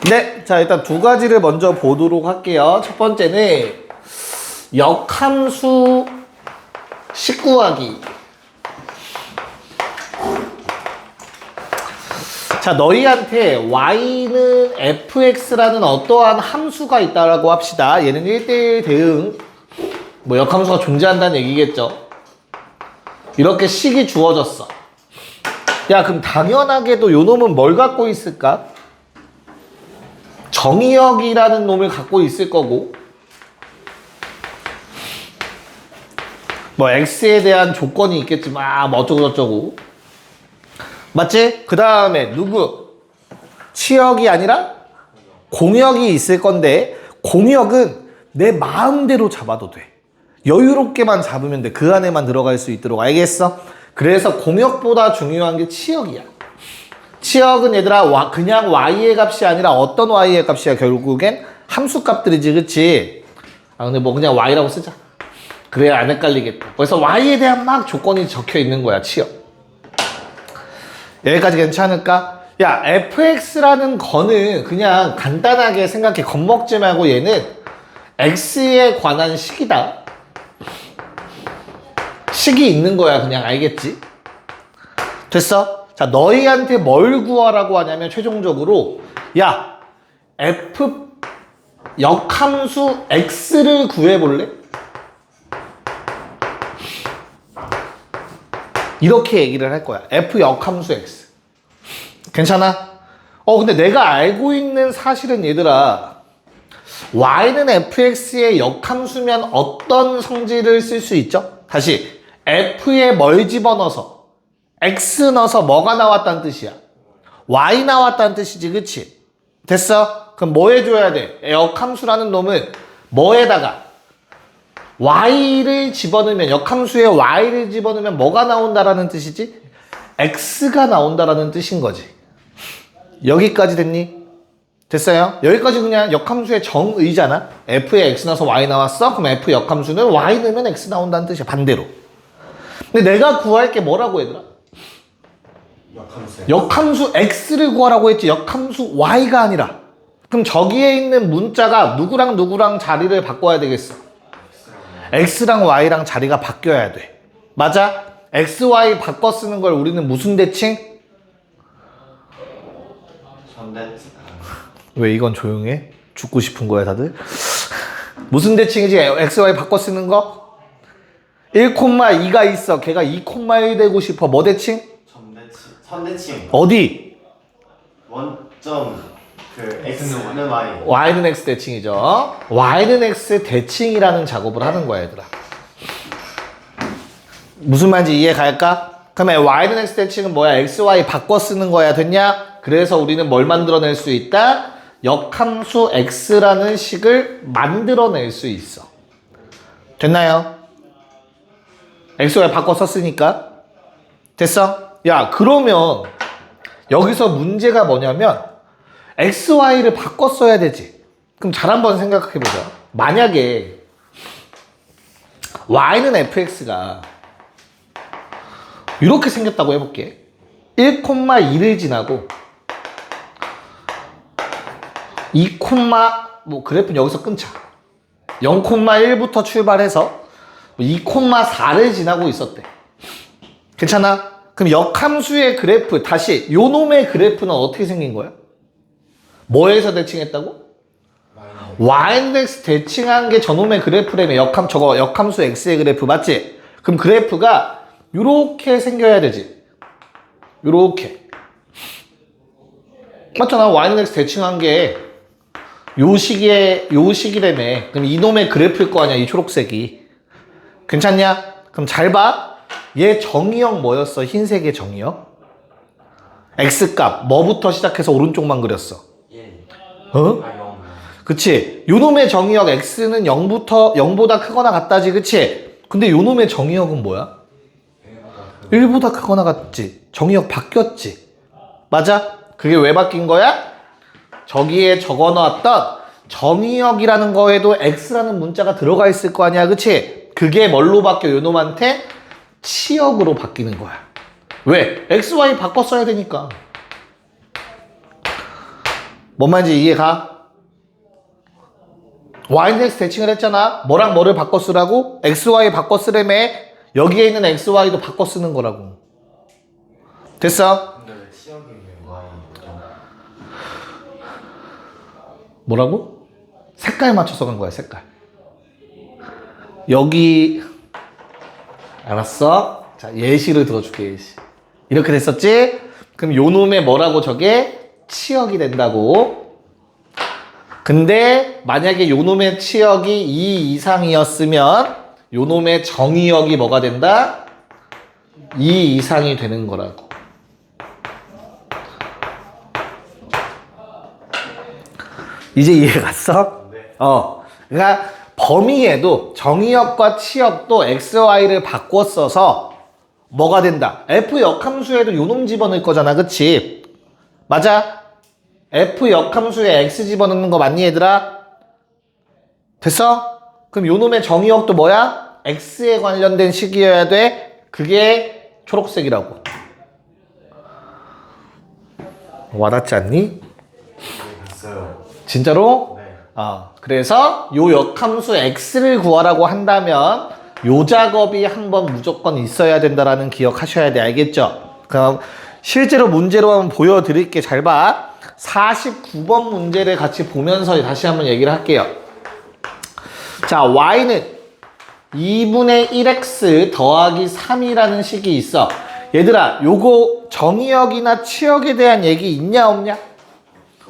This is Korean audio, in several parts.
네, 자 일단 두 가지를 먼저 보도록 할게요. 첫 번째는 역함수 19하기. 자, 너희한테 y는 fx라는 어떠한 함수가 있다라고 합시다. 얘는 1대1 대응, 뭐 역함수가 존재한다는 얘기겠죠. 이렇게 식이 주어졌어. 야, 그럼 당연하게도 요 놈은 뭘 갖고 있을까? 정의역이라는 놈을 갖고 있을 거고, 뭐 x에 대한 조건이 있겠지만 뭐 어쩌고저쩌고, 맞지? 그 다음에 누구? 치역이 아니라 공역이 있을 건데, 공역은 내 마음대로 잡아도 돼. 여유롭게만 잡으면 돼. 그 안에만 들어갈 수 있도록. 알겠어? 그래서 공역보다 중요한 게 치역이야. 치역은 얘들아 그냥 y의 값이 아니라 어떤 y의 값이야. 결국엔 함수 값들이지. 그치? 아 근데 뭐 그냥 y라고 쓰자. 그래야 안 헷갈리겠다. 그래서 y에 대한 막 조건이 적혀 있는 거야. 치역. 여기까지 괜찮을까? 야, fx라는 거는 그냥 간단하게 생각해. 겁먹지 말고 얘는 x에 관한 식이다. 식이 있는 거야. 그냥 알겠지? 됐어? 자, 너희한테 뭘 구하라고 하냐면 최종적으로 야, f 역함수 x를 구해볼래? 이렇게 얘기를 할 거야. f 역함수 x. 괜찮아? 근데 내가 알고 있는 사실은 얘들아, y는 fx의 역함수면 어떤 성질을 쓸 수 있죠? 다시 f에 뭘 집어넣어서 x 넣어서 뭐가 나왔다는 뜻이야? y 나왔다는 뜻이지. 그치? 됐어? 그럼 뭐 해줘야 돼? 역함수라는 놈은 뭐에다가 y를 집어넣으면, 역함수에 y를 집어넣으면 뭐가 나온다라는 뜻이지? x가 나온다라는 뜻인 거지. 여기까지 됐니? 됐어요? 여기까지 그냥 역함수의 정의잖아? f에 x 넣어서 y 나왔어? 그럼 f 역함수는 y 넣으면 x 나온다는 뜻이야. 반대로. 근데 내가 구할 게 뭐라고 얘들아? 역함수 x를 구하라고 했지. 역함수 y가 아니라. 그럼 저기에 있는 문자가 누구랑 누구랑 자리를 바꿔야 되겠어? x랑 y랑 자리가 바뀌어야 돼. 맞아? x, y 바꿔 쓰는 걸 우리는 무슨 대칭? 선대칭. 왜 이건 조용해? 죽고 싶은 거야 다들? 무슨 대칭이지? x, y 바꿔 쓰는 거? 1,2가 있어. 걔가 2,1 되고 싶어. 뭐 대칭? 선대칭. 어디? 원점 그 x는 y. y는 x 대칭이죠. y는 x 대칭이라는 작업을 하는 거야 얘들아. 무슨 말인지 이해 갈까? 그러면 y는 x 대칭은 뭐야? x, y 바꿔 쓰는 거야. 됐냐? 그래서 우리는 뭘 만들어낼 수 있다? 역함수 x라는 식을 만들어낼 수 있어. 됐나요? x, y 바꿔 썼으니까. 됐어? 야, 그러면 여기서 문제가 뭐냐면 x, y를 바꿔 써야 되지. 그럼 잘 한번 생각해 보자. 만약에 y는 fx가 이렇게 생겼다고 해볼게. 1,2를 지나고 2, 뭐 그래프는 여기서 끊자. 0,1부터 출발해서 2,4를 지나고 있었대. 괜찮아? 그럼 역함수의 그래프, 다시 요 놈의 그래프는 어떻게 생긴 거야? 뭐에서 대칭했다고? y는 x 대칭한 게 저놈의 그래프라며. 역함수 x의 그래프 맞지? 그럼 그래프가 요렇게 생겨야 되지. 요렇게. 맞잖아. y는 x 대칭한 게 요 식이라며. 그럼 이놈의 그래프일 거 아니야, 이 초록색이. 괜찮냐? 그럼 잘 봐. 얘 정의역 뭐였어? 흰색의 정의역? x값 뭐부터 시작해서 오른쪽만 그렸어? 1. 어? 0. 그치? 요놈의 정의역 x는 0보다 크거나 같다지. 그치? 근데 요놈의 정의역은 뭐야? 1보다 크거나 같지. 정의역 바뀌었지. 맞아? 그게 왜 바뀐 거야? 저기에 적어놨던 정의역이라는 거에도 x라는 문자가 들어가 있을 거 아니야. 그치? 그게 뭘로 바뀌어? 요놈한테 치역으로 바뀌는 거야. 왜? x, y 바꿔 써야 되니까. 뭔 말인지 이해가? y는 x 대칭을 했잖아. 뭐랑 뭐를 바꿔 쓰라고? xy 바꿔 쓰라며. 여기에 있는 xy도 바꿔 쓰는 거라고. 됐어? 근데 왜 치역이 왜 Y죠? 뭐라고? 색깔 맞춰서 간 거야, 색깔. 여기 알았어? 자, 예시를 들어줄게, 예시. 이렇게 됐었지? 그럼 요 놈의 뭐라고 저게? 치역이 된다고. 근데 만약에 요 놈의 치역이 2 이상이었으면 요 놈의 정의역이 뭐가 된다? 2 이상이 되는 거라고. 이제 이해 갔어? 네. 그러니까 범위에도 정의역과 치역도 xy를 바꿔 써서 뭐가 된다? f 역함수에도 요놈 집어넣을 거잖아, 그치? 맞아? f 역함수에 x 집어넣는 거 맞니, 얘들아? 됐어? 그럼 요놈의 정의역도 뭐야? x에 관련된 식이어야 돼. 그게 초록색이라고. 와닿지 않니? 네, 됐어요. 진짜로? 네. 그래서 요 역함수 x를 구하라고 한다면 요 작업이 한번 무조건 있어야 된다라는 기억하셔야 돼. 알겠죠? 그럼 실제로 문제로 한번 보여드릴게. 잘 봐. 49번 문제를 같이 보면서 다시 한번 얘기를 할게요. 자, y는 2분의 1x 더하기 3이라는 식이 있어. 얘들아, 요거 정의역이나 치역에 대한 얘기 있냐 없냐?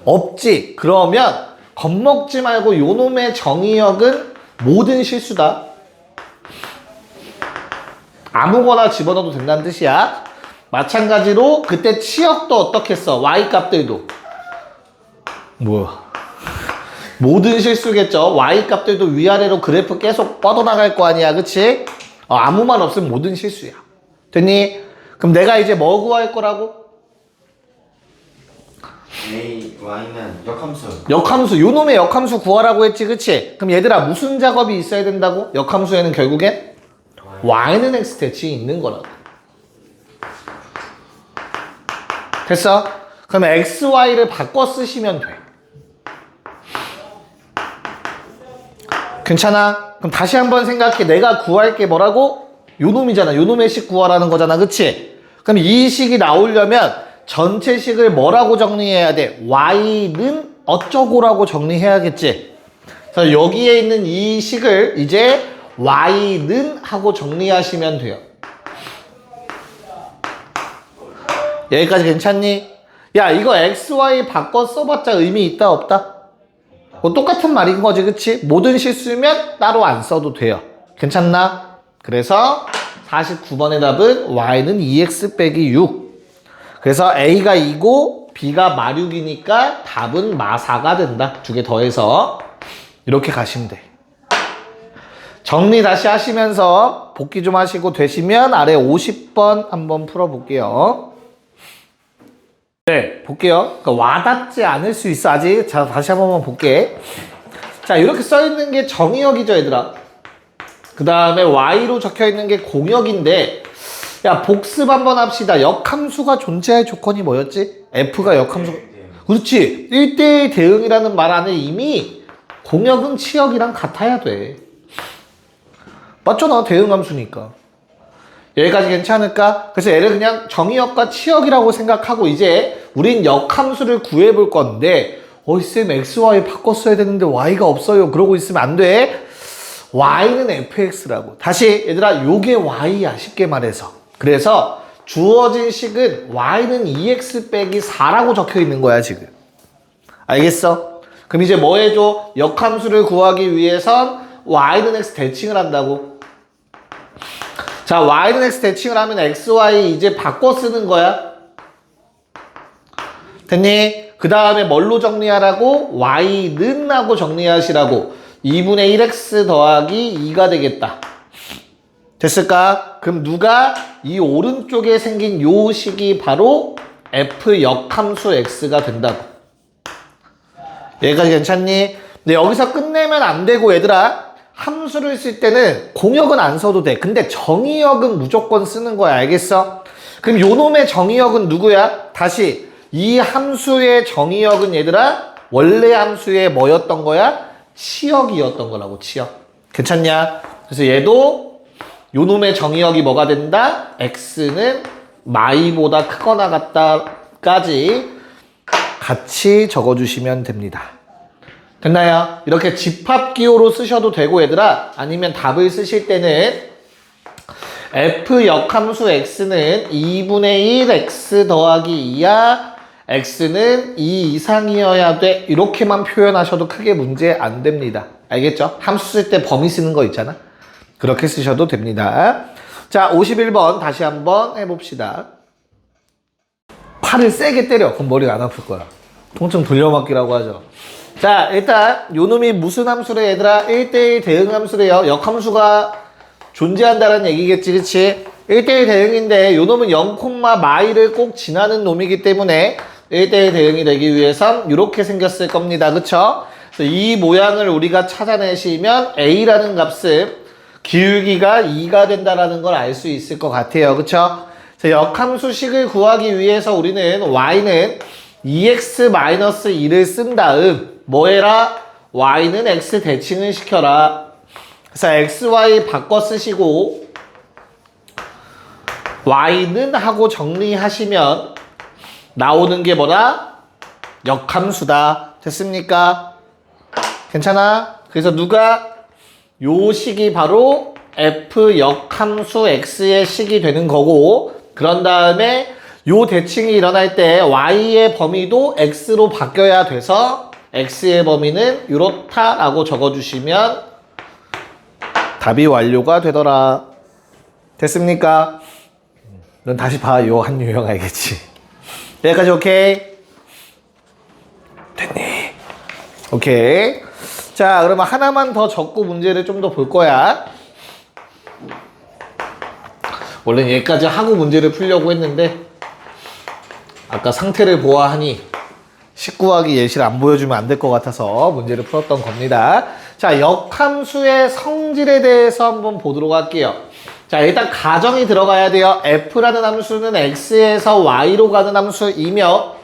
없지. 그러면 겁먹지 말고 요놈의 정의역은 모든 실수다. 아무거나 집어넣어도 된다는 뜻이야. 마찬가지로 그때 치역도 어떻게 써? y 값들도 뭐야? 모든 실수겠죠. y 값들도 위아래로 그래프 계속 뻗어나갈 거 아니야, 그치? 아무 말 없으면 모든 실수야. 됐니? 그럼 내가 이제 뭐 구할 거라고? Y는 역함수. 역함수, 요놈의 역함수 구하라고 했지, 그치? 그럼 얘들아, 무슨 작업이 있어야 된다고? 역함수에는 결국엔 y는 x 대칭이 있는 거라고. 됐어? 그럼 xy를 바꿔 쓰시면 돼. 괜찮아? 그럼 다시 한번 생각해. 내가 구할 게 뭐라고? 요놈이잖아. 요놈의 식 구하라는 거잖아, 그치? 그럼 이 식이 나오려면 전체 식을 뭐라고 정리해야 돼? y는 어쩌고라고 정리해야겠지? 그래서 여기에 있는 이 식을 이제 y는 하고 정리하시면 돼요. 여기까지 괜찮니? 야, 이거 xy 바꿔 써봤자 의미 있다 없다? 뭐 똑같은 말인 거지, 그치? 모든 실수면 따로 안 써도 돼요. 괜찮나? 그래서 49번의 답은 y는 2x 빼기 6. 그래서 a가 2고 b가 마6이니까 답은 마4가 된다. 두 개 더해서 이렇게 가시면 돼. 정리 다시 하시면서 복기 좀 하시고 되시면 아래 50번 한번 풀어볼게요. 네, 볼게요. 그러니까 와닿지 않을 수 있어, 아직. 자, 다시 한 번만 볼게. 자, 이렇게 써있는 게 정의역이죠, 얘들아. 그 다음에 y로 적혀있는 게 공역인데, 야, 복습 한번 합시다. 역함수가 존재할 조건이 뭐였지? f가 역함수가. 그렇지. 1대1 대응이라는 말 안에 이미 공역은 치역이랑 같아야 돼. 맞잖아, 대응함수니까. 여기까지 괜찮을까? 그래서 얘를 그냥 정의역과 치역이라고 생각하고 이제 우린 역함수를 구해볼 건데 쌤 xy 바꿨어야 되는데 y가 없어요. 그러고 있으면 안 돼. y는 fx라고. 다시 얘들아, 요게 y야, 쉽게 말해서. 그래서 주어진 식은 y는 2x 빼기 4라고 적혀 있는 거야, 지금. 알겠어? 그럼 이제 뭐 해줘? 역함수를 구하기 위해선 y는 x 대칭을 한다고. 자, y는 x 대칭을 하면 xy 이제 바꿔 쓰는 거야. 됐니? 그 다음에 뭘로 정리하라고? y는 하고 정리하시라고. 2분의 1x 더하기 2가 되겠다. 됐을까? 그럼 누가 이 오른쪽에 생긴 요 식이 바로 f 역함수 x가 된다고. 여기까지 괜찮니? 근데 여기서 끝내면 안 되고, 얘들아. 함수를 쓸 때는 공역은 안 써도 돼. 근데 정의역은 무조건 쓰는 거야. 알겠어? 그럼 요 놈의 정의역은 누구야? 다시 이 함수의 정의역은 얘들아 원래 함수의 뭐였던 거야? 치역이었던 거라고, 치역. 괜찮냐? 그래서 얘도 요놈의 정의역이 뭐가 된다? x는 마이보다 크거나 같다까지 같이 적어주시면 됩니다. 됐나요? 이렇게 집합기호로 쓰셔도 되고 얘들아, 아니면 답을 쓰실 때는 f 역함수 x는 2분의 1 x 더하기 2야, x는 2 이상이어야 돼, 이렇게만 표현하셔도 크게 문제 안 됩니다. 알겠죠? 함수 쓸 때 범위 쓰는 거 있잖아. 그렇게 쓰셔도 됩니다. 자, 51번 다시 한번 해봅시다. 팔을 세게 때려. 그럼 머리가 안 아플 거야. 통증 돌려막기라고 하죠. 자, 일단 요놈이 무슨 함수래 얘들아? 1대1 대응 함수래요. 역함수가 존재한다는 얘기겠지, 그치? 1대1 대응인데 요놈은 0,마이를 꼭 지나는 놈이기 때문에 1대1 대응이 되기 위해선 이렇게 생겼을 겁니다. 그쵸? 그래서 이 모양을 우리가 찾아내시면 a라는 값은 기울기가 2가 된다라는 걸 알 수 있을 것 같아요. 그쵸? 역함수식을 구하기 위해서 우리는 y는 2x-2를 쓴 다음 뭐 해라? y는 x 대칭을 시켜라. 그래서 xy 바꿔 쓰시고 y는 하고 정리하시면 나오는 게 뭐다? 역함수다. 됐습니까? 괜찮아? 그래서 누가 요 식이 바로 f 역함수 x의 식이 되는 거고, 그런 다음에 요 대칭이 일어날 때 y의 범위도 x로 바뀌어야 돼서 x의 범위는 이렇다라고 적어주시면 답이 완료가 되더라. 됐습니까? 넌 다시 봐. 요 한 유형 알겠지? 여기까지 오케이? 됐니? 오케이. 자, 그러면 하나만 더 적고 문제를 좀 더 볼 거야. 원래는 여기까지 하고 문제를 풀려고 했는데 아까 상태를 보아하니 19하기 예시를 안 보여주면 안 될 것 같아서 문제를 풀었던 겁니다. 자, 역함수의 성질에 대해서 한번 보도록 할게요. 자, 일단 가정이 들어가야 돼요. f라는 함수는 x에서 y로 가는 함수이며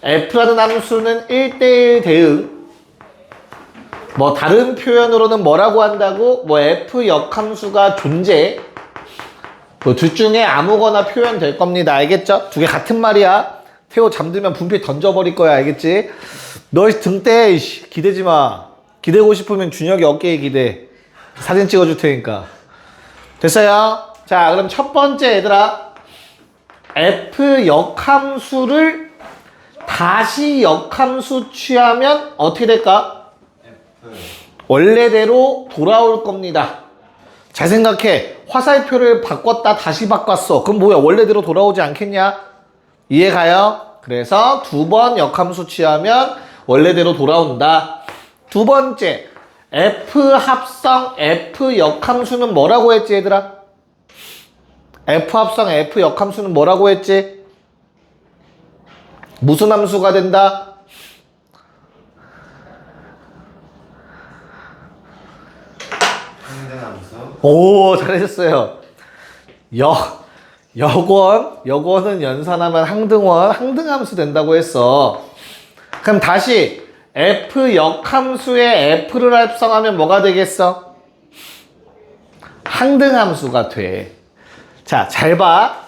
f라는 함수는 1대1 대응, 뭐 다른 표현으로는 뭐라고 한다고? 뭐 f 역함수가 존재, 뭐 둘 중에 아무거나 표현될 겁니다. 알겠죠? 두 개 같은 말이야. 태호 잠들면 분필 던져버릴 거야. 알겠지? 너 등대 기대지 마. 기대고 싶으면 준혁이 어깨에 기대. 사진 찍어줄 테니까. 됐어요? 자, 그럼 첫 번째 얘들아, f 역함수를 다시 역함수 취하면 어떻게 될까? 원래대로 돌아올 겁니다. 잘 생각해. 화살표를 바꿨다 다시 바꿨어. 그럼 뭐야? 원래대로 돌아오지 않겠냐? 이해가요? 그래서 두 번 역함수 취하면 원래대로 돌아온다. 두 번째, f 합성 f 역함수는 뭐라고 했지 얘들아? f 합성 f 역함수는 뭐라고 했지? 무슨 함수가 된다? 항등함수. 오, 잘하셨어요. 역원은 연산하면 항등함수 된다고 했어. 그럼 다시 f 역함수에 f를 합성하면 뭐가 되겠어? 항등함수가 돼. 자, 잘 봐.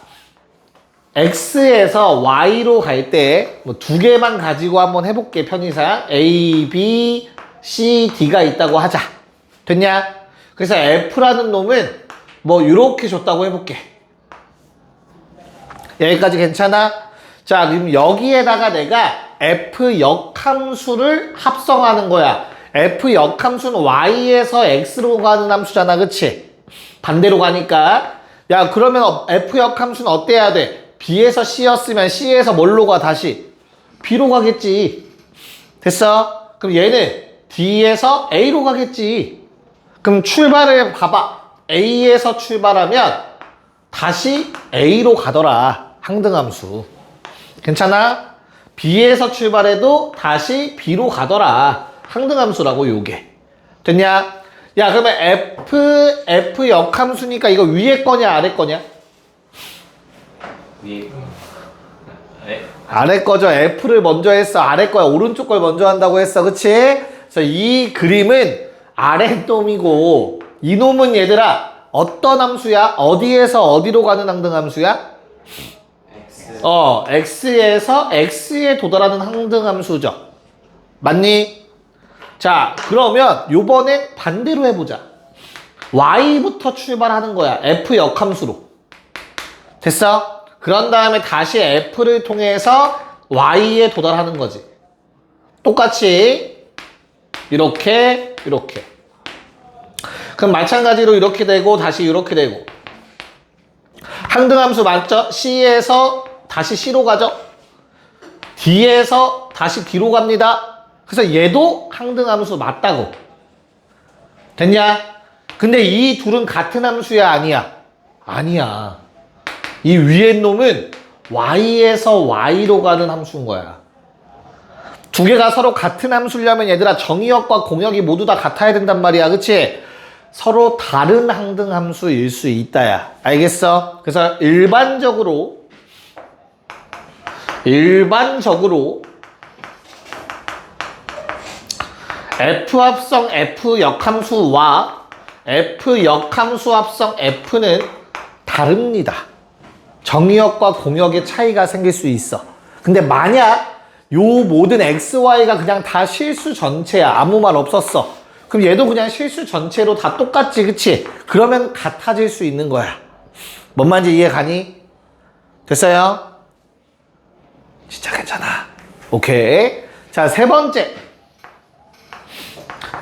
x에서 y로 갈 때 뭐 두 개만 가지고 한번 해볼게. 편의상 a, b, c, d가 있다고 하자. 됐냐? 그래서 f라는 놈은 뭐 이렇게 줬다고 해볼게. 여기까지 괜찮아? 자, 그럼 여기에다가 내가 f 역함수를 합성하는 거야. f 역함수는 y에서 x로 가는 함수잖아. 그치? 반대로 가니까. 야, 그러면 f 역함수는 어때야 돼? b에서 c였으면 c에서 뭘로 가 다시? b로 가겠지. 됐어? 그럼 얘는 d에서 a로 가겠지. 그럼 출발을 봐봐. a에서 출발하면 다시 a로 가더라. 항등함수. 괜찮아? b에서 출발해도 다시 b로 가더라. 항등함수라고 요게. 됐냐? 야, 그러면 f 역함수니까 이거 위에 거냐 아래 거냐? 위에. 네. 아래 거죠. F를 먼저 했어. 아래 거야. 오른쪽 걸 먼저 한다고 했어. 그치? 그래서 이 그림은 아래 놈이고 이 놈은 얘들아 어떤 함수야? 어디에서 어디로 가는 항등함수야? X. X에서 X에 도달하는 항등함수죠. 맞니? 자, 그러면 요번엔 반대로 해보자. Y부터 출발하는 거야. F 역함수로. 됐어? 그런 다음에 다시 F를 통해서 Y에 도달하는 거지. 똑같이 이렇게 이렇게. 그럼 마찬가지로 이렇게 되고 다시 이렇게 되고. 항등함수 맞죠? C에서 다시 C로 가죠? D에서 다시 D로 갑니다. 그래서 얘도 항등함수 맞다고. 됐냐? 근데 이 둘은 같은 함수야 아니야? 아니야. 이 위에 놈은 Y에서 Y로 가는 함수인 거야. 두 개가 서로 같은 함수려면 얘들아 정의역과 공역이 모두 다 같아야 된단 말이야. 그치? 서로 다른 항등함수일 수 있다야. 알겠어? 그래서 일반적으로 F 합성 F 역함수와 F 역함수 합성 F는 다릅니다. 정의역과 공역의 차이가 생길 수 있어. 근데 만약 요 모든 XY가 그냥 다 실수 전체야. 아무 말 없었어. 그럼 얘도 그냥 실수 전체로 다 똑같지. 그치? 그러면 같아질 수 있는 거야. 뭔 말인지 이해 가니? 됐어요? 진짜 괜찮아. 오케이. 자, 세 번째.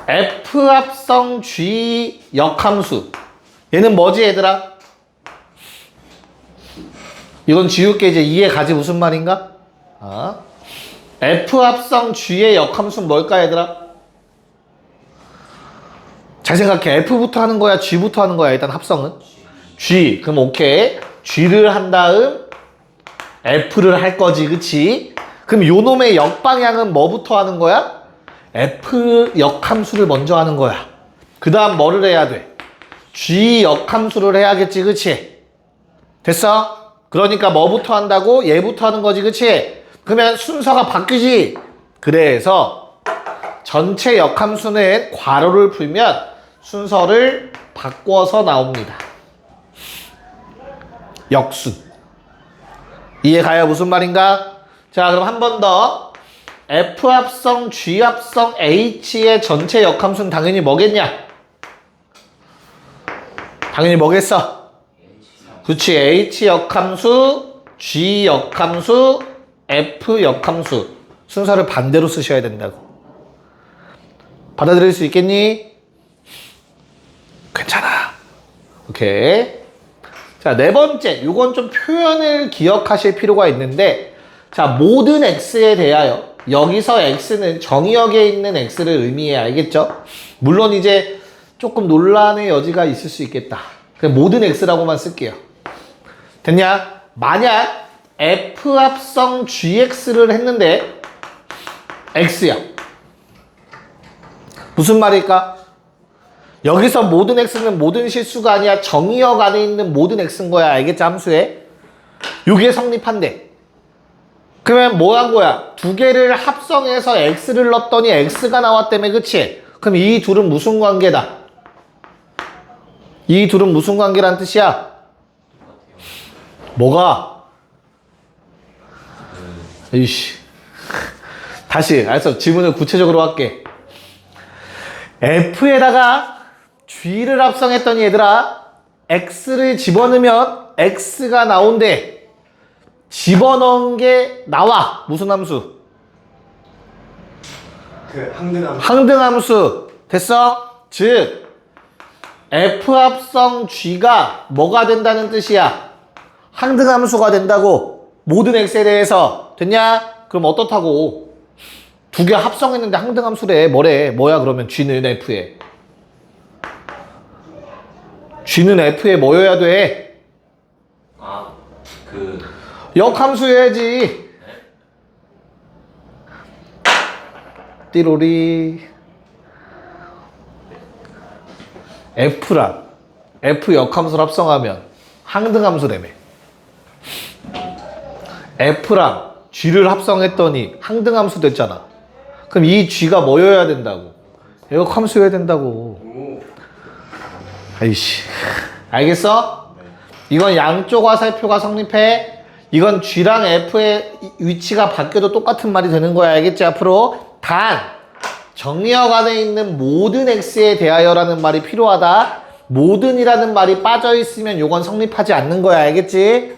F 합성 G 역함수. 얘는 뭐지 얘들아? 이건 지울게. 이제 이해 가지. 무슨 말인가? F 합성 G의 역함수는 뭘까 얘들아? 잘 생각해. F부터 하는 거야? G부터 하는 거야? 일단 합성은? G. 그럼 오케이. G를 한 다음 F를 할 거지. 그치? 그럼 요 놈의 역방향은 뭐부터 하는 거야? F 역함수를 먼저 하는 거야. 그 다음 뭐를 해야 돼? G 역함수를 해야겠지. 그치? 됐어? 그러니까 뭐부터 한다고? 얘부터 하는 거지. 그치? 그러면 순서가 바뀌지. 그래서 전체 역함수는 괄호를 풀면 순서를 바꿔서 나옵니다. 역수. 이해가요? 무슨 말인가? 자, 그럼 한 번 더. F 합성 G 합성 H의 전체 역함수는 당연히 뭐겠냐? 당연히 뭐겠어? 그치. H 역함수, G 역함수, F 역함수. 순서를 반대로 쓰셔야 된다고. 받아들일 수 있겠니? 괜찮아. 오케이. 자, 네 번째. 이건 좀 표현을 기억하실 필요가 있는데, 자, 모든 X에 대하여, 여기서 X는 정의역에 있는 X를 의미해. 알겠죠? 물론 이제 조금 논란의 여지가 있을 수 있겠다. 그냥 모든 X라고만 쓸게요. 됐냐? 만약 F 합성 GX를 했는데 X야. 무슨 말일까? 여기서 모든 X는 모든 실수가 아니야. 정의역 안에 있는 모든 X인 거야. 알겠지? 함수에. 요게 성립한대. 그러면 뭐 한 거야? 두 개를 합성해서 X를 넣었더니 X가 나왔다며. 그치? 그럼 이 둘은 무슨 관계다? 이 둘은 무슨 관계란 뜻이야? 뭐가? 이씨. 다시, 알았어. 지문을 구체적으로 할게. F에다가 G를 합성했더니 얘들아, X를 집어넣으면 X가 나온대. 집어넣은 게 나와. 무슨 함수? 그 항등함수. 항등함수. 됐어? 즉, F 합성 G가 뭐가 된다는 뜻이야? 항등함수가 된다고. 모든 X에 대해서. 됐냐? 그럼 어떻다고? 두 개 합성했는데 항등함수래. 뭐래? 뭐야 그러면 G는 F에. G는 F에 뭐여야 돼? 역함수여야지. 띠로리. F랑 F 역함수를 합성하면 항등함수라며. F랑 G를 합성했더니 항등함수 됐잖아. 그럼 이 G가 뭐여야 된다고? 애격함수여야 된다고. 오. 아이씨. 알겠어? 이건 양쪽 화살표가 성립해. 이건 G랑 F의 위치가 바뀌어도 똑같은 말이 되는 거야. 알겠지? 앞으로. 단, 정리역 안에 있는 모든 X에 대하여라는 말이 필요하다. 모든이라는 말이 빠져있으면 요건 성립하지 않는 거야. 알겠지?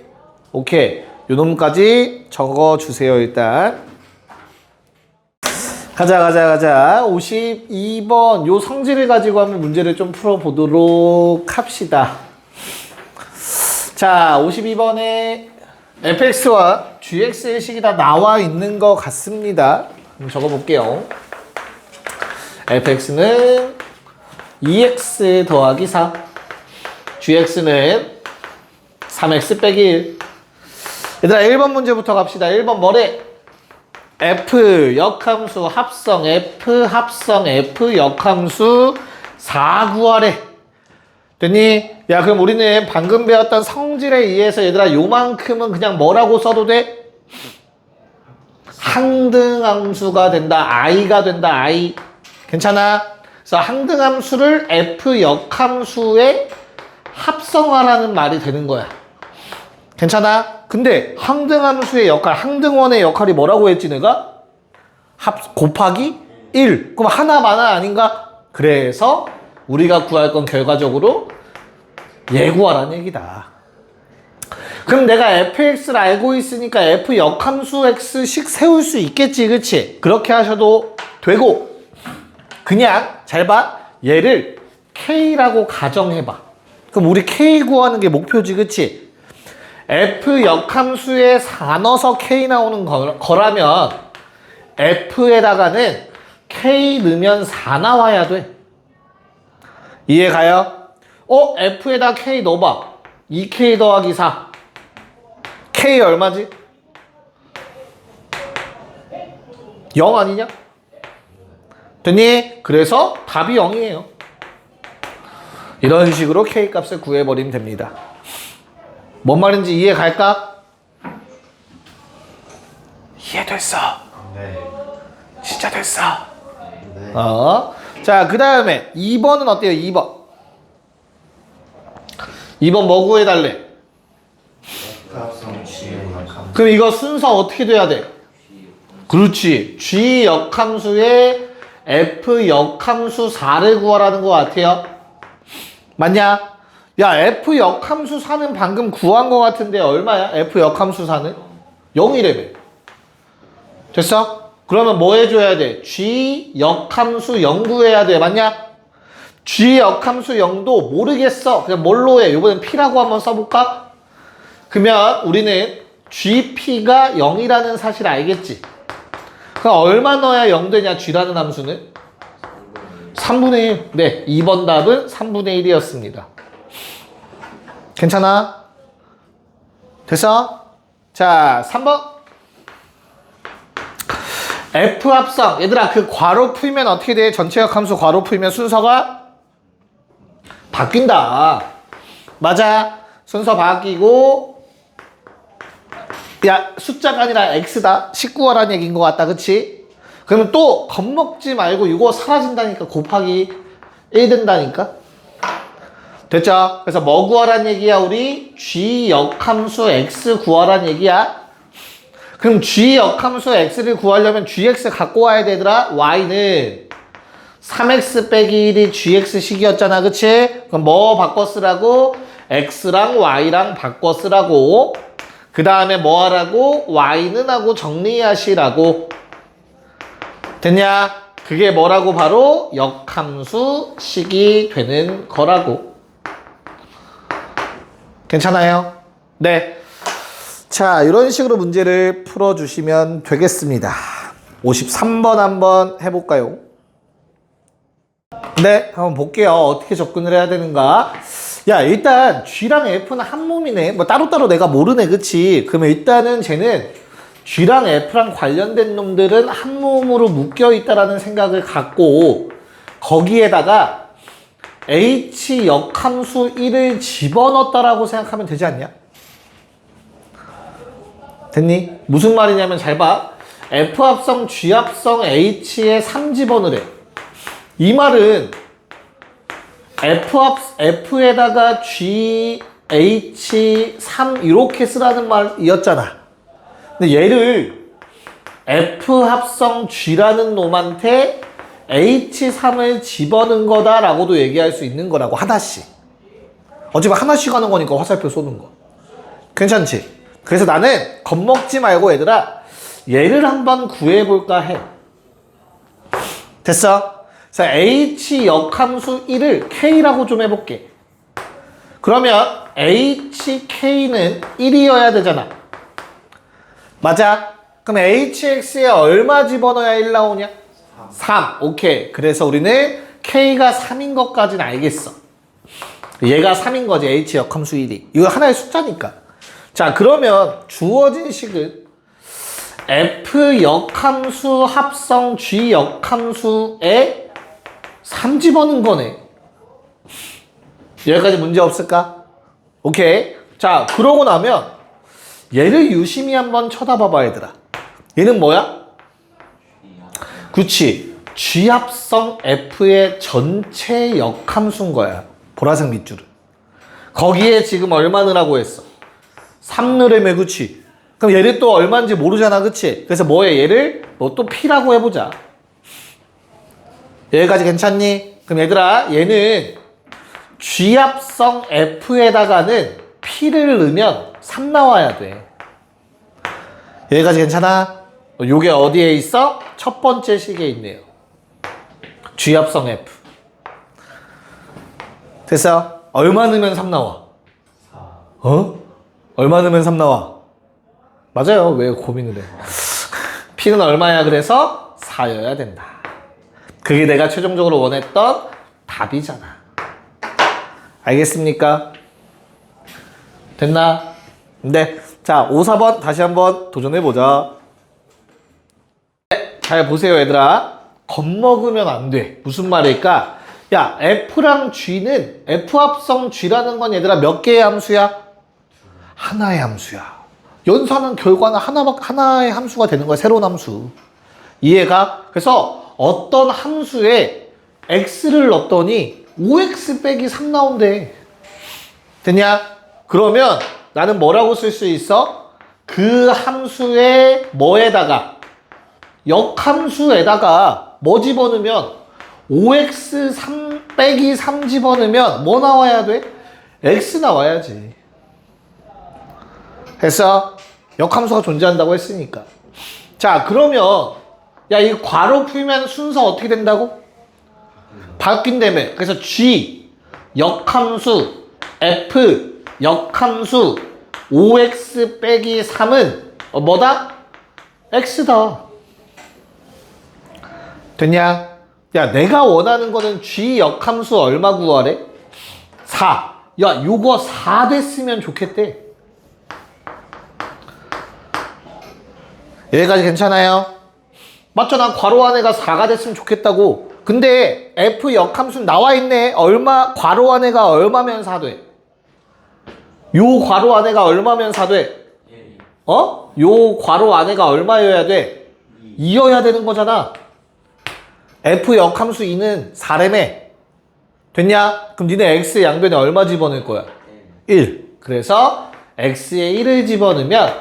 오케이. 요 놈까지 적어주세요, 일단. 가자. 52번. 요 성질을 가지고 한번 문제를 좀 풀어보도록 합시다. 자, 52번에 fx와 gx의 식이 다 나와 있는 것 같습니다. 한번 적어볼게요. fx는 2x 더하기 4, gx는 3x 빼기 1. 얘들아 1번 문제부터 갑시다. 1번 뭐래? f 역함수 합성 f 합성 f 역함수 4 구하래. 됐니? 야 그럼 우리는 방금 배웠던 성질에 의해서 얘들아 요만큼은 그냥 뭐라고 써도 돼? 항등함수가 된다. i가 된다. i. 괜찮아? 그래서 항등함수를 f 역함수에 합성하라는 말이 되는 거야. 괜찮아? 근데 항등함수의 역할, 항등원의 역할이 뭐라고 했지 내가? 곱하기 1. 그럼 하나마나 아닌가? 그래서 우리가 구할 건 결과적으로 얘 구하라는 얘기다. 그럼 내가 fx를 알고 있으니까 f 역함수 x씩 세울 수 있겠지, 그치? 그렇게 하셔도 되고 그냥 잘 봐. 얘를 k라고 가정해봐. 그럼 우리 k 구하는 게 목표지, 그치? f 역함수에 4 넣어서 k 나오는 거라면 f에다가는 k 넣으면 4 나와야 돼. 이해 가요? f에다 k 넣어봐. 2k 더하기 4. k 얼마지? 0 아니냐? 됐니? 그래서 답이 0이에요. 이런 식으로 k 값을 구해버리면 됩니다. 뭔 말인지 이해 갈까? 이해됐어. 네. 진짜 됐어. 네. 자, 그 다음에 2번은 어때요? 2번. 2번 뭐 구해달래? 합성 G 역함수. 그럼 이거 순서 어떻게 돼야 돼? 그렇지. G 역함수에 F 역함수 4를 구하라는 것 같아요. 맞냐? 야, F 역함수 4는 방금 구한 것 같은데 얼마야? F 역함수 4는? 0이래며. 됐어? 그러면 뭐 해줘야 돼? G 역함수 0 구해야 돼. 맞냐? G 역함수 0도 모르겠어. 그냥 뭘로 해? 이번엔 P라고 한번 써볼까? 그러면 우리는 GP가 0이라는 사실 알겠지? 그럼 얼마 넣어야 0 되냐? G라는 함수는? 3분의 1. 네, 2번 답은 3분의 1이었습니다. 괜찮아? 됐어? 자, 3번. F 합성. 얘들아, 그 괄호 풀면 어떻게 돼? 전체역 함수 괄호 풀면 순서가 바뀐다. 맞아. 순서 바뀌고, 야, 숫자가 아니라 X다. 19화라는 얘기인 것 같다. 그치? 그러면 또 겁먹지 말고 이거 사라진다니까. 곱하기 1 된다니까. 됐죠? 그래서 뭐 구하란 얘기야? 우리 G 역함수 X 구하란 얘기야. 그럼 G 역함수 X를 구하려면 GX 갖고 와야 되더라. Y는 3X 빼기 1이 GX식이었잖아. 그치? 그럼 뭐 바꿔 쓰라고? X랑 Y랑 바꿔 쓰라고. 그 다음에 뭐 하라고? Y는 하고 정리하시라고. 됐냐? 그게 뭐라고? 바로 역함수식이 되는 거라고. 괜찮아요? 네. 자, 이런 식으로 문제를 풀어주시면 되겠습니다. 53번 한번 해볼까요? 네, 한번 볼게요. 어떻게 접근을 해야 되는가? 야, 일단 G랑 F는 한 몸이네. 뭐 따로따로 내가 모르네, 그치? 그러면 일단은 쟤는 G랑 F랑 관련된 놈들은 한 몸으로 묶여있다라는 생각을 갖고 거기에다가 H 역함수 1을 집어넣었다라고 생각하면 되지 않냐? 됐니? 무슨 말이냐면 잘 봐. F합성, G합성, H의 3집어넣으래. 이 말은 F에다가 G, H, 3 이렇게 쓰라는 말이었잖아. 근데 얘를 F합성 G라는 놈한테 H3을 집어넣은 거다라고도 얘기할 수 있는 거라고, 하나씩. 어차피 하나씩 하는 거니까 화살표 쏘는 거. 괜찮지? 그래서 나는 겁먹지 말고 얘들아, 얘를 한번 구해볼까 해. 됐어? 자, H 역함수 1을 K라고 좀 해볼게. 그러면 HK는 1이어야 되잖아. 맞아? 그럼 HX에 얼마 집어넣어야 1 나오냐? 3. 오케이. 그래서 우리는 K가 3인 것까지는 알겠어. 얘가 3인 거지. H 역함수 1이. 이거 하나의 숫자니까. 자, 그러면 주어진 식은 F 역함수 합성 G 역함수에 3 집어넣은 거네. 여기까지 문제 없을까? 오케이. 자, 그러고 나면 얘를 유심히 한번 쳐다봐봐, 얘들아. 얘는 뭐야? 그치. G 합성 F의 전체 역함수인 거야. 보라색 밑줄은. 거기에 지금 얼마 넣으라고 했어? 3 넣으라며, 그치? 그럼 얘를 또 얼마인지 모르잖아, 그치? 그래서 뭐해? 얘를 뭐 또 P라고 해보자. 여기까지 괜찮니? 그럼 얘들아, 얘는 G합성 F에다가는 P를 넣으면 3 나와야 돼. 여기까지 괜찮아? 요게 어디에 있어? 첫 번째 식에 있네요. G합성 F. 됐어? 얼마 넣으면 3 나와? 4. 어? 얼마 넣으면 3 나와? 맞아요. 왜 고민을 해? P는 얼마야? 그래서 4여야 된다. 그게 내가 최종적으로 원했던 답이잖아. 알겠습니까? 됐나? 네. 자, 5, 4번 다시 한번 도전해보자. 네, 잘 보세요, 얘들아. 겁먹으면 안 돼. 무슨 말일까? 야, F랑 G는 F합성 G라는 건 얘들아 몇 개의 함수야? 하나의 함수야. 연산한 결과는 하나의 함수가 되는 거야. 새로운 함수. 이해가? 그래서 어떤 함수에 x를 넣었더니 5x 빼기 3 나온대. 됐냐? 그러면 나는 뭐라고 쓸 수 있어? 그 함수의 뭐에다가, 역함수에다가 뭐 집어넣으면 5x 3 빼기 3 집어넣으면 뭐 나와야 돼? x 나와야지. 됐어? 역함수가 존재한다고 했으니까. 자, 그러면 야, 이 괄호 풀면 순서 어떻게 된다고? 바뀐다며. 그래서 G 역함수 F 역함수 5x 빼기 3은 뭐다? x다. 됐냐? 야, 내가 원하는 거는 G 역함수 얼마 구하래? 4. 야, 요거 4 됐으면 좋겠대. 여기까지 괜찮아요? 맞잖아. 괄호 안에가 4가 됐으면 좋겠다고. 근데 F 역함수 나와 있네. 얼마, 괄호 안에가 얼마면 4 돼? 요 괄호 안에가 얼마면 4 돼? 어? 요 괄호 안에가 얼마여야 돼? 2여야 되는 거잖아. F 역함수 2는 4래매. 됐냐? 그럼 니네 X 양변에 얼마 집어넣을 거야? 1. 그래서 X에 1을 집어넣으면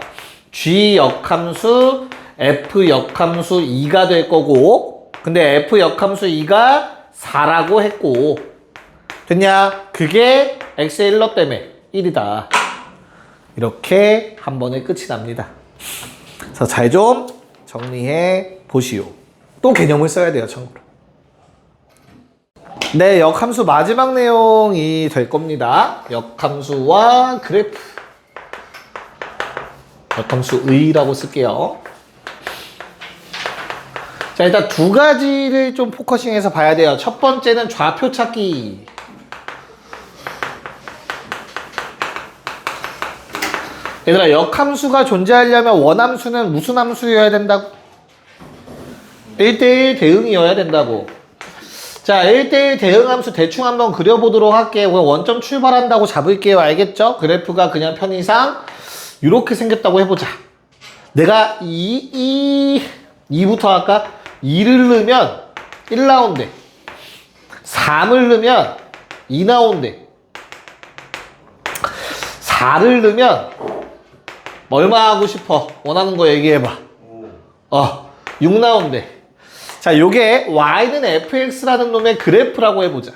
G 역함수 F 역함수 2가 될 거고, 근데 F 역함수 2가 4라고 했고, 됐냐? 그게 X에 1 넣었다며. 1이다. 이렇게 한 번에 끝이 납니다. 그래서 잘 좀 정리해 보시오. 또 개념을 써야 돼요, 참고로. 네, 역함수 마지막 내용이 될 겁니다. 역함수와 그래프. 역함수의라고 쓸게요. 자, 일단 두 가지를 좀 포커싱해서 봐야 돼요. 첫 번째는 좌표 찾기. 얘들아, 역함수가 존재하려면 원함수는 무슨 함수여야 된다고? 1대1 대응이어야 된다고. 자, 1대1 대응함수 대충 한번 그려보도록 할게요. 원점 출발한다고 잡을게요. 알겠죠? 그래프가 그냥 편의상 이렇게 생겼다고 해보자. 내가 2부터 할까? 2를 넣으면 1 나온대. 3을 넣으면 2 나온대. 4를 넣으면 얼마 하고 싶어? 원하는 거 얘기해봐. 6 나온대. 자, 요게 y는 fx라는 놈의 그래프라고 해보자.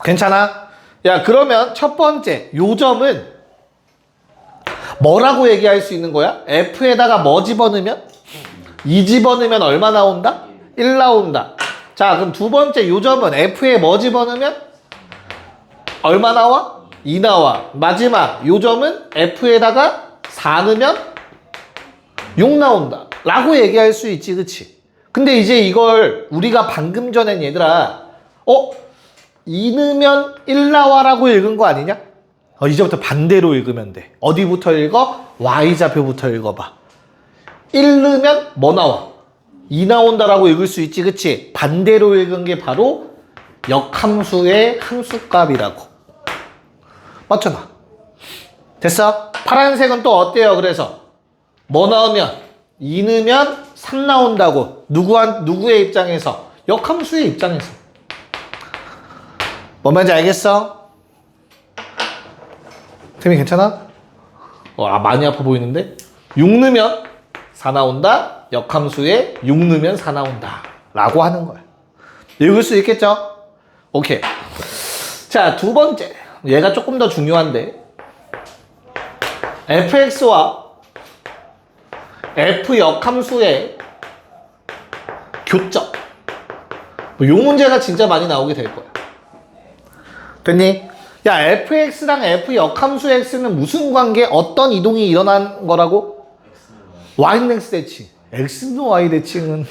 괜찮아? 야, 그러면 첫 번째 요 점은 뭐라고 얘기할 수 있는 거야? f에다가 뭐 집어넣으면? 2 집어넣으면 얼마 나온다? 1 나온다. 자, 그럼 두 번째 요 점은 f에 뭐 집어넣으면? 얼마 나와? 2 나와. 마지막 요 점은 f에다가 4 넣으면 6 나온다 라고 얘기할 수 있지, 그치? 근데 이제 이걸 우리가 방금 전엔 얘들아 2 넣으면 1 나와 라고 읽은 거 아니냐? 이제부터 반대로 읽으면 돼. 어디부터 읽어? y좌표부터 읽어봐. 1 넣으면 뭐 나와? 2 나온다라고 읽을 수 있지, 그치? 반대로 읽은 게 바로 역함수의 함수값이라고. 맞잖아. 됐어? 파란색은 또 어때요? 그래서 뭐 나오면? 2 넣으면 3 나온다고. 누구의 입장에서? 역함수의 입장에서. 뭔 말인지 알겠어? 태민 괜찮아? 많이 아파 보이는데? 6 넣으면 4 나온다. 역함수에 6 넣으면 4 나온다 라고 하는 거야. 읽을 수 있겠죠? 오케이. 자, 두 번째. 얘가 조금 더 중요한데 fx와 f 역함수의 교점. 요 문제가 진짜 많이 나오게 될 거야. 됐니? 야, fx랑 f 역함수 x는 무슨 관계? 어떤 이동이 일어난 거라고? y는 x 대칭. x는 y 대칭은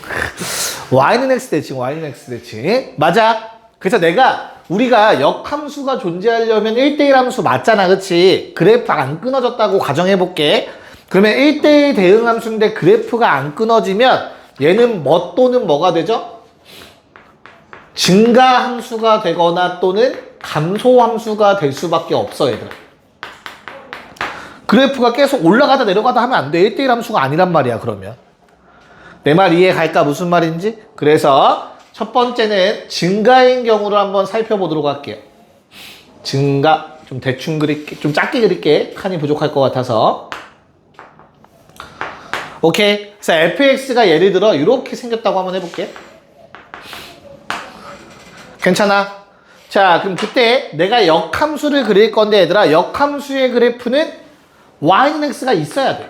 y는 x 대칭, y는 x 대칭. 맞아. 그래서 우리가 역함수가 존재하려면 1대1 함수 맞잖아, 그치? 그래프 안 끊어졌다고 가정해볼게. 그러면 1대1 대응 함수인데 그래프가 안 끊어지면 얘는 뭐 또는 뭐가 되죠? 증가 함수가 되거나 또는 감소 함수가 될 수밖에 없어, 얘들아. 그래프가 계속 올라가다 내려가다 하면 안 돼. 1대1 함수가 아니란 말이야, 그러면. 내 말 이해 갈까? 무슨 말인지? 그래서 첫 번째는 증가인 경우를 한번 살펴보도록 할게요. 증가. 좀 대충 그릴게. 좀 작게 그릴게. 칸이 부족할 것 같아서. 오케이. 그래서 fx가 예를 들어 이렇게 생겼다고 한번 해볼게. 괜찮아? 자, 그럼 그때 내가 역함수를 그릴 건데 얘들아, 역함수의 그래프는 y는 x가 있어야 돼.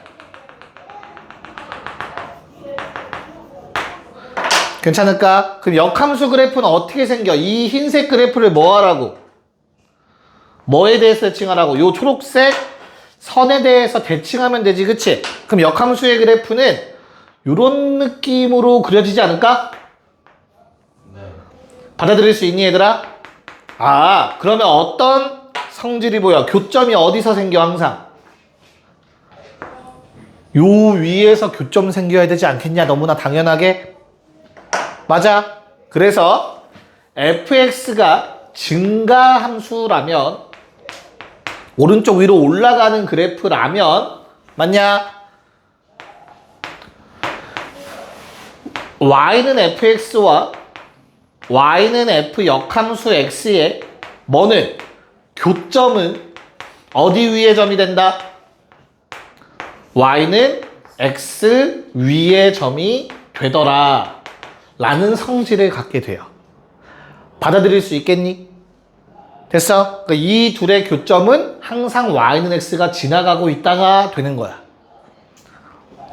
괜찮을까? 그럼 역함수 그래프는 어떻게 생겨? 이 흰색 그래프를 뭐 하라고? 뭐에 대해서 대칭하라고? 요 초록색 선에 대해서 대칭하면 되지, 그치? 그럼 역함수의 그래프는 요런 느낌으로 그려지지 않을까? 네. 받아들일 수 있니, 얘들아? 그러면 어떤 성질이 보여? 교점이 어디서 생겨, 항상? 요 위에서 교점 생겨야 되지 않겠냐? 너무나 당연하게. 맞아. 그래서 fx가 증가함수라면, 오른쪽 위로 올라가는 그래프라면, 맞냐? y는 fx와 y는 f 역함수 x의 뭐는? 교점은 어디 위의 점이 된다? y는 x 위의 점이 되더라 라는 성질을 갖게 돼요. 받아들일 수 있겠니? 됐어? 그러니까 이 둘의 교점은 항상 y는 x가 지나가고 있다가 되는 거야.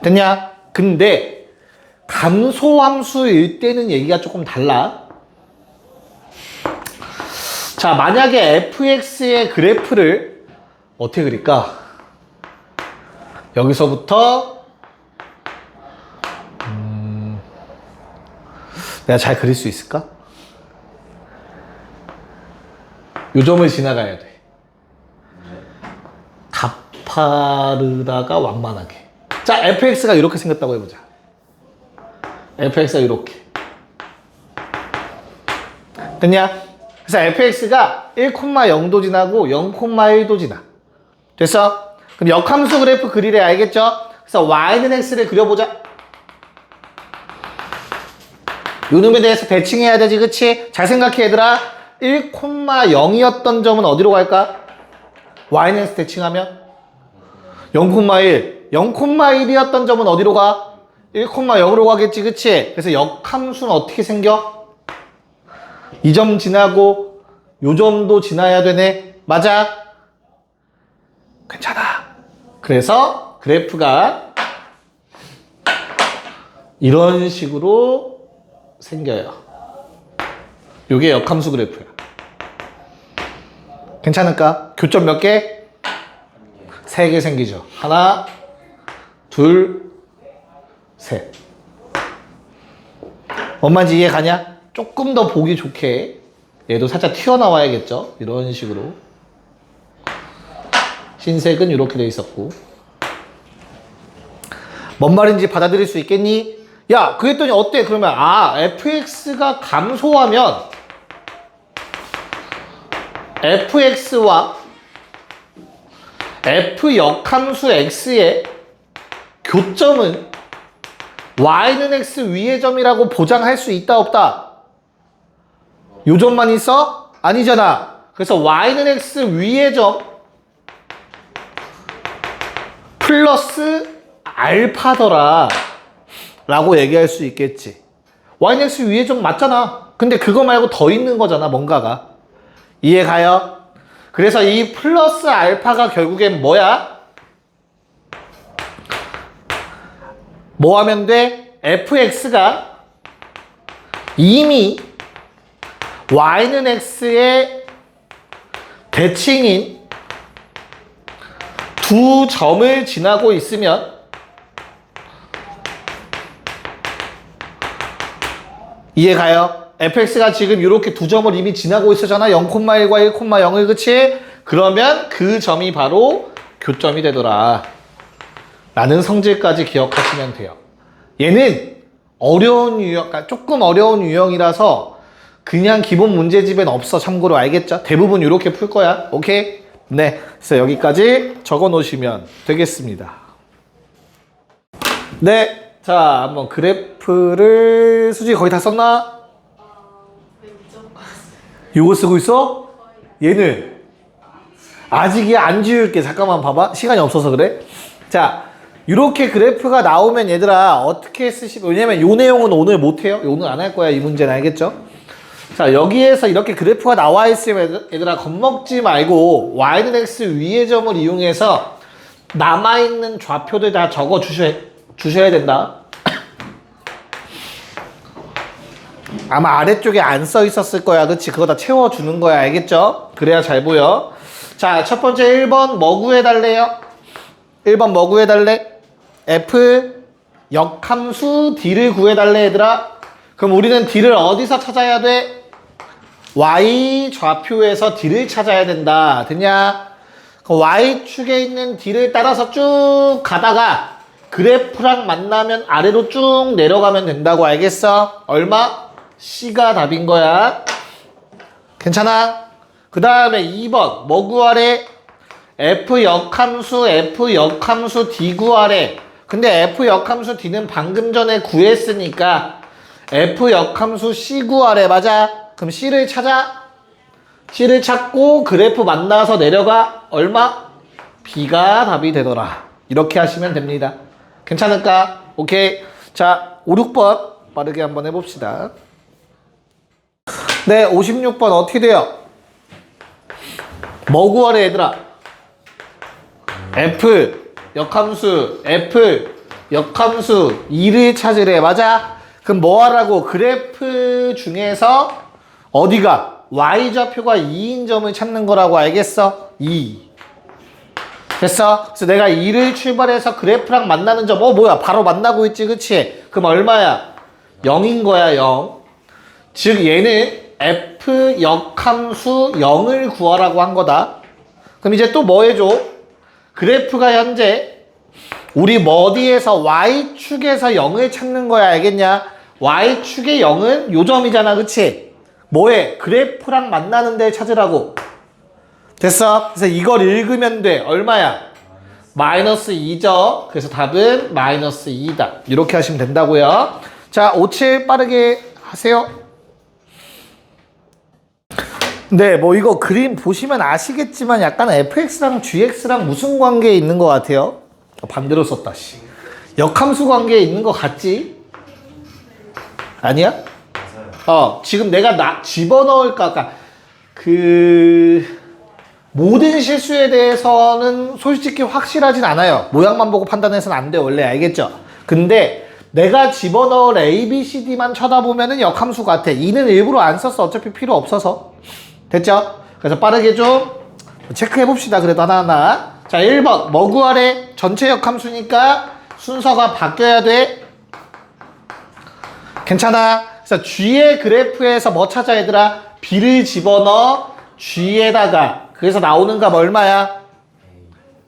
됐냐? 근데 감소함수일 때는 얘기가 조금 달라. 자, 만약에 fx의 그래프를 어떻게 그릴까? 여기서부터 내가 잘 그릴 수 있을까? 요 점을 지나가야 돼. 가파르다가 완만하게. 자, fx가 이렇게 생겼다고 해보자. fx가 이렇게. 됐냐? 그래서 fx가 1,0도 지나고 0,1도 지나. 됐어? 그럼 역함수 그래프 그리래, 알겠죠? 그래서 y는 x를 그려보자. 요 놈에 대해서 대칭해야 되지, 그치? 잘 생각해, 얘들아. 1,0이었던 점은 어디로 갈까? y는 x 대칭하면 0,1. 0,1이었던 점은 어디로 가? 1,0으로 가겠지, 그치? 그래서 역함수는 어떻게 생겨? 이 점 지나고 요 점도 지나야 되네. 맞아? 괜찮아. 그래서 그래프가 이런 식으로 생겨요. 요게 역함수 그래프야. 괜찮을까? 교점 몇 개? 3개 생기죠. 하나, 둘, 셋. 뭔 말인지 이해 가냐? 조금 더 보기 좋게 얘도 살짝 튀어나와야겠죠? 이런 식으로. 흰색은 이렇게 돼 있었고. 뭔 말인지 받아들일 수 있겠니? 야, 그랬더니 어때? 그러면 fx가 감소하면 fx와 f 역함수 x의 교점은 y는 x 위의 점이라고 보장할 수 있다 없다? 요 점만 있어? 아니잖아. 그래서 y는 x 위의 점 플러스 알파더라 라고 얘기할 수 있겠지. y는 x 위의 점 맞잖아. 근데 그거 말고 더 있는 거잖아, 뭔가가. 이해 가요? 그래서 이 플러스 알파가 결국엔 뭐야? 뭐 하면 돼? fx가 이미 y는 x의 대칭인 두 점을 지나고 있으면 이해 가요? fx가 지금 이렇게 두 점을 이미 지나고 있었잖아. 0,1과 1,0을, 그치? 그러면 그 점이 바로 교점이 되더라 라는 성질까지 기억하시면 돼요. 얘는 어려운 유형, 그러니까 조금 어려운 유형이라서 그냥 기본 문제집엔 없어. 참고로 알겠죠? 대부분 이렇게 풀 거야. 오케이? 네, 그래서 여기까지 적어 놓으시면 되겠습니다. 네, 자, 한번 그래프를 수지 거의 다 썼나? 요거 쓰고 있어? 얘는 아직이야. 안 지울게. 잠깐만 봐봐. 시간이 없어서 그래. 자, 이렇게 그래프가 나오면 얘들아 어떻게 쓰시면, 왜냐면 요 내용은 오늘 못해요. 오늘 안 할 거야. 이 문제는. 알겠죠? 자, 여기에서 이렇게 그래프가 나와 있으면 얘들아 겁먹지 말고 y는 x 위의 점을 이용해서 남아있는 좌표들 다 적어 주셔야 된다. 아마 아래쪽에 안 써 있었을 거야. 그치? 그거 다 채워주는 거야. 알겠죠? 그래야 잘 보여. 자, 첫 번째 1번 뭐 구해달래요? 1번 뭐 구해달래? f 역함수 d를 구해달래, 얘들아. 그럼 우리는 d를 어디서 찾아야 돼? y 좌표에서 d를 찾아야 된다. 됐냐? 그 y축에 있는 d를 따라서 쭉 가다가 그래프랑 만나면 아래로 쭉 내려가면 된다고. 알겠어? 얼마? C가 답인 거야. 괜찮아? 그 다음에 2번 뭐 구하래? f 역함수 d 구하래. 근데 f 역함수 d는 방금 전에 구했으니까 f 역함수 c 구하래. 맞아? 그럼 c를 찾아. c를 찾고 그래프 만나서 내려가. 얼마? b가 답이 되더라. 이렇게 하시면 됩니다. 괜찮을까? 오케이. 자, 5, 6번 빠르게 한번 해봅시다. 네, 56번 어떻게 돼요? 뭐 구하래, 얘들아? f 역함수 2를 찾으래. 맞아? 그럼 뭐 하라고? 그래프 중에서 어디가? y좌표가 2인 점을 찾는 거라고. 알겠어? 2. 됐어? 그래서 내가 2를 출발해서 그래프랑 만나는 점, 뭐야? 바로 만나고 있지, 그치? 그럼 얼마야? 0인 거야, 0. 즉, 얘는 f 역함수 0을 구하라고 한 거다. 그럼 이제 또 뭐 해줘? 그래프가 현재 우리 어디에서 y축에서 0을 찾는 거야. 알겠냐? y축의 0은 요 점이잖아. 그치? 뭐해? 그래프랑 만나는 데 찾으라고. 됐어? 그래서 이걸 읽으면 돼. 얼마야? 마이너스 2죠. 그래서 답은 마이너스 2다. 이렇게 하시면 된다고요. 자, 5, 7 빠르게 하세요. 네, 뭐 이거 그림 보시면 아시겠지만 약간 fx랑 gx랑 무슨 관계에 있는 것 같아요? 반대로 썼다, 씨. 역함수 관계에 있는 것 같지? 아니야? 지금 내가 집어넣을까, 모든 실수에 대해서는 솔직히 확실하진 않아요. 모양만 보고 판단해서는 안 돼, 원래 알겠죠? 근데 내가 집어넣을 A, B, C, D만 쳐다보면은 역함수 같아. 2는 일부러 안 썼어. 어차피 필요 없어서. 됐죠? 그래서 빠르게 좀 체크해 봅시다. 그래도 하나하나. 자, 1번. 뭐 구하래? 전체 역함수니까 순서가 바뀌어야 돼. 괜찮아. 그래서 G의 그래프에서 뭐 찾아, 얘들아? B를 집어넣어. G에다가. 그래서 나오는 값 얼마야?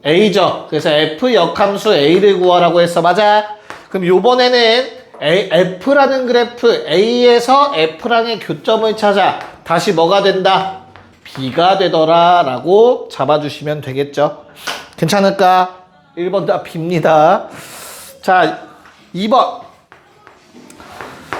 A죠. 그래서 F 역함수 A를 구하라고 했어. 맞아? 그럼 요번에는 F라는 그래프 A에서 F랑의 교점을 찾아. 다시 뭐가 된다? B가 되더라 라고 잡아주시면 되겠죠. 괜찮을까? 1번 다 B입니다. 자, 2번.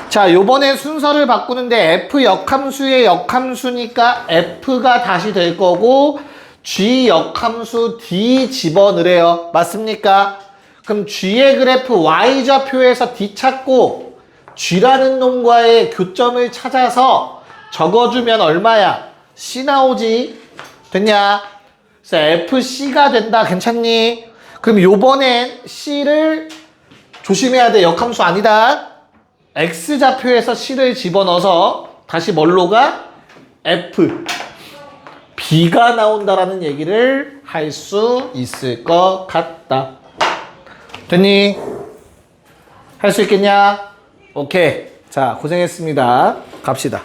자, 요번에 순서를 바꾸는데 F 역함수의 역함수니까 F가 다시 될 거고 G 역함수 D 집어넣으래요. 맞습니까? 그럼 G의 그래프 Y좌표에서 D 찾고 G라는 놈과의 교점을 찾아서 적어주면 얼마야? C 나오지? 됐냐? 그래서 FC가 된다. 괜찮니? 그럼 요번엔 C를 조심해야 돼. 역함수 아니다. X좌표에서 C를 집어넣어서 다시 뭘로 가? F. B가 나온다라는 얘기를 할 수 있을 것 같다. 됐니? 할 수 있겠냐? 오케이. 자, 고생했습니다. 갑시다.